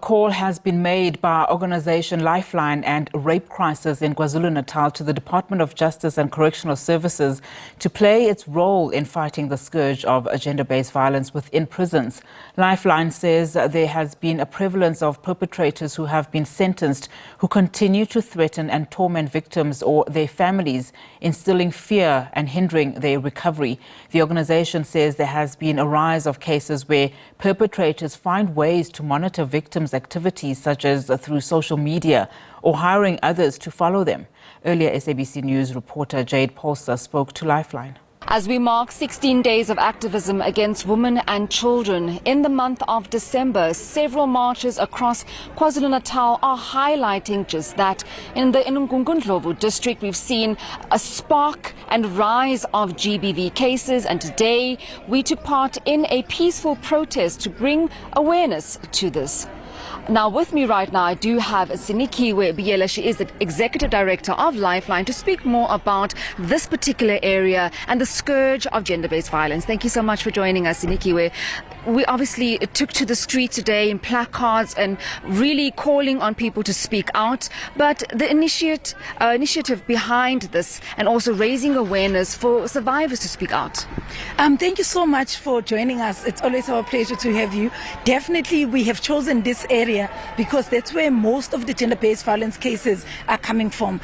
A call has been made by organisation Lifeline and Rape Crisis in KwaZulu-Natal to the Department of Justice and Correctional Services to play its role in fighting the scourge of gender-based violence within prisons. Lifeline says there has been a prevalence of perpetrators who have been sentenced who continue to threaten and torment victims or their families, instilling fear and hindering their recovery. The organisation says there has been a rise of cases where perpetrators find ways to monitor victims' activities, such as through social media or hiring others to follow them. Earlier, SABC News reporter Paulse spoke to Lifeline. As we mark 16 days of activism against women and children, in the month of December, several marches across KwaZulu-Natal are highlighting just that. In the Incarcerated district, we've seen a spark and rise of GBV cases, and today we took part in a peaceful protest to bring awareness to this. Now, with me right now, I do have Sinikiwe Biela. She is the Executive Director of Lifeline to speak more about this particular area and the scourge of gender-based violence. Thank you so much for joining us, Sinikiwe. We obviously took to the street today in placards and really calling on people to speak out. But the initiative behind this and also raising awareness for survivors to speak out. Thank you so much for joining us. It's always our pleasure to have you. Definitely, we have chosen this area because that's where most of the gender-based violence cases are coming from.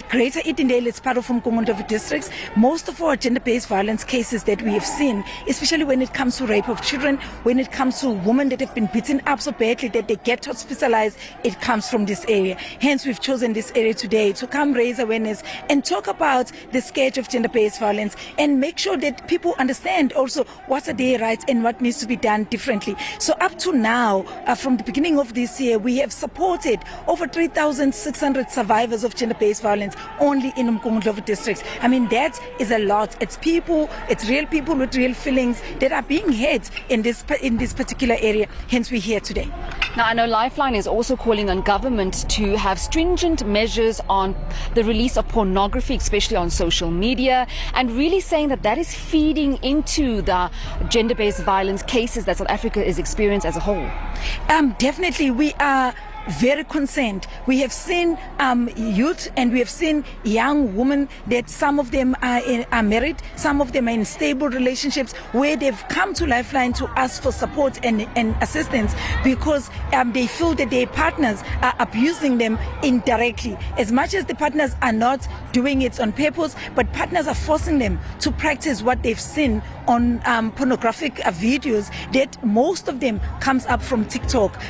Greater Edendale is part of Pornography districts. Most of our gender-based violence cases that we have seen, especially when it comes to rape of children, when it comes to women that have been beaten up so badly that they get hospitalized, it comes from this area. Hence, we've chosen this area today to come raise awareness and talk about the scourge of gender-based violence and make sure that people understand also what are their rights and what needs to be done differently. So up to now, from the beginning of this year, we have supported over 3,600 survivors of gender-based violence only in Pornography districts. I mean, that is a lot. It's people, it's real people with real feelings that are being hurt in this particular area. Hence, we're here today. Now, I know Lifeline is also calling on government to have stringent measures on the release of pornography, especially on social media, and really saying that that is feeding into the gender-based violence cases that South Africa is experiencing as a whole. Definitely, we are very concerned. We have seen youth and we have seen young women that some of them are married, some of them are in stable relationships where they've come to Lifeline to ask for support and assistance because they feel that their partners are abusing them indirectly. As much as the partners are not doing it on purpose, but partners are forcing them to practice what they've seen on pornographic videos that most of them comes up from TikTok.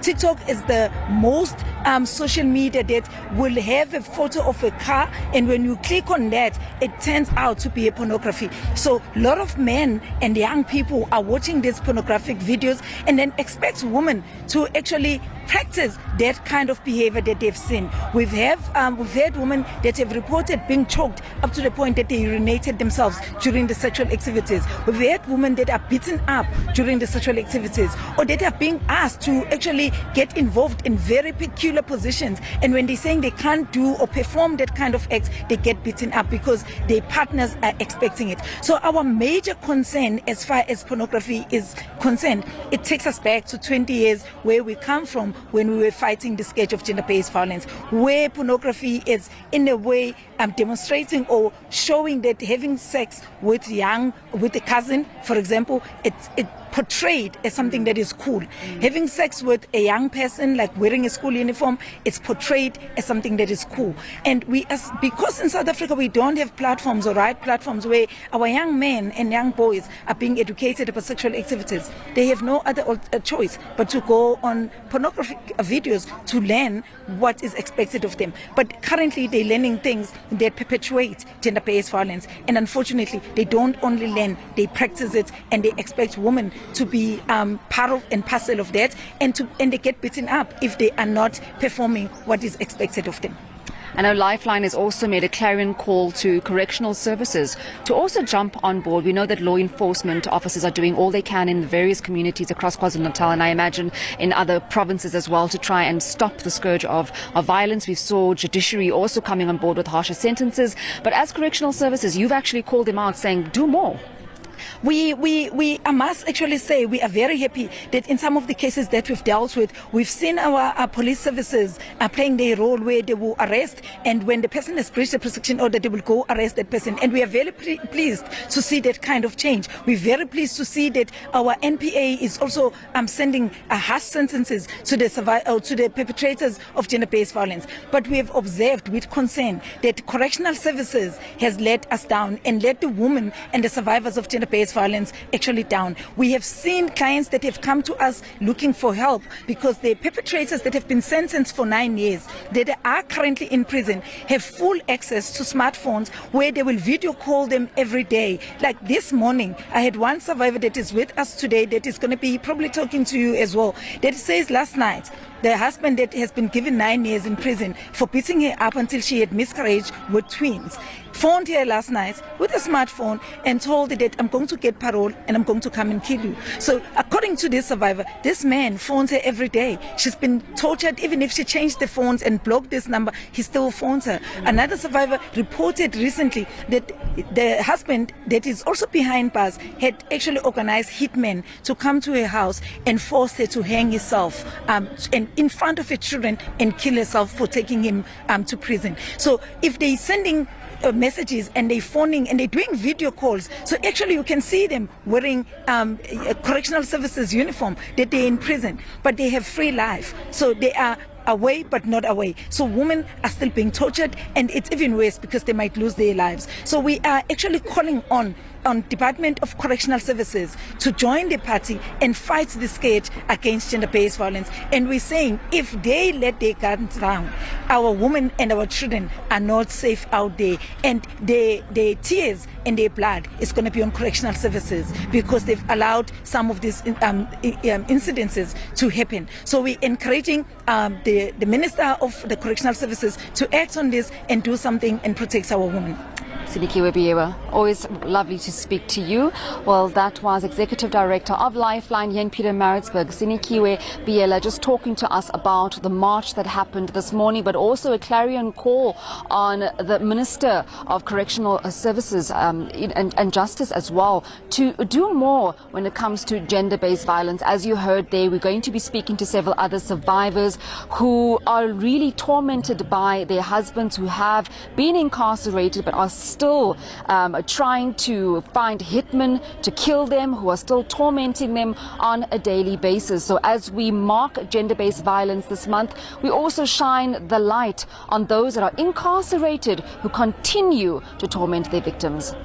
TikTok is the most social media that will have a photo of a car, and when you click on that, it turns out to be a pornography. So a lot of men and young people are watching these pornographic videos and then expect women to actually practice that kind of behavior that they've seen. We've had women that have reported being choked up to the point that they urinated themselves during the sexual activities. We've had women that are beaten up during the sexual activities, or that are being asked to actually get involved in very peculiar positions, and when they're saying they can't do or perform that kind of act, they get beaten up because their partners are expecting it. So our major concern as far as pornography is concerned, it takes us back to 20 years where we come from, when we were fighting the scourge of gender-based violence, where pornography is in a way demonstrating or showing that having sex with a cousin, for example, it portrayed as something that is cool. Having sex with a young person, like wearing a school uniform, it's portrayed as something that is cool. And because in South Africa we don't have platforms or right platforms where our young men and young boys are being educated about sexual activities, they have no other choice but to go on pornographic videos to learn what is expected of them. But currently they're learning things that perpetuate gender-based violence, and unfortunately they don't only learn, they practice it, and they expect women to be part of and parcel of that, and they get beaten up if they are not performing what is expected of them. I know Lifeline has also made a clarion call to correctional services to also jump on board. We know that law enforcement officers are doing all they can in the various communities across KwaZulu-Natal, and I imagine in other provinces as well, to try and stop the scourge of violence. We saw judiciary also coming on board with harsher sentences. But as correctional services, you've actually called them out saying, do more. I must actually say we are very happy that in some of the cases that we've dealt with, we've seen our police services playing their role where they will arrest, and when the person has breached the protection order, they will go arrest that person. And we are very pleased to see that kind of change. We're very pleased to see that our NPA is also sending harsh sentences to the perpetrators of gender-based violence. But we have observed with concern that correctional services has let us down and let the women and the survivors of gender-based violence actually down. We have seen clients that have come to us looking for help because the perpetrators that have been sentenced for 9 years, that are currently in prison, have full access to smartphones where they will video call them every day. Like this morning, I had one survivor that is with us today that is going to be probably talking to you as well, that says last night the husband that has been given 9 years in prison for beating her up until she had miscarriage with twins phoned her last night with a smartphone and told her that I'm going to get parole and I'm going to come and kill you. So according to this survivor, this man phones her every day. She's been tortured. Even if she changed the phones and blocked this number, he still phones her. Another survivor reported recently that the husband that is also behind bars had actually organized hitmen to come to her house and forced her to hang herself and in front of her children and kill herself for taking him to prison. So if they're sending messages and they're phoning and they're doing video calls, so actually you can see them wearing a correctional services uniform, that they're in prison but they have free life, so they are away but not away. So women are still being tortured, and it's even worse because they might lose their lives. So we are actually calling on Department of Correctional Services to join the party and fight the scourge against gender-based violence. And we're saying if they let their guns down, our women and our children are not safe out there, and their tears and their blood is going to be on correctional services because they've allowed some of these incidences to happen. So we're encouraging the Minister of the Correctional Services to act on this and do something and protect our women. Sinikiwe Biewa, always lovely to speak to you. Well, that was Executive Director of Lifeline here in Pietermaritzburg, Sinikiwe Biewa, just talking to us about the march that happened this morning, but also a clarion call on the Minister of Correctional Services and Justice as well to do more when it comes to gender-based violence. As you heard there, we're going to be speaking to several other survivors who are really tormented by their husbands who have been incarcerated but are still trying to find hitmen to kill them, who are still tormenting them on a daily basis. So as we mark gender-based violence this month, we also shine the light on those that are incarcerated who continue to torment their victims.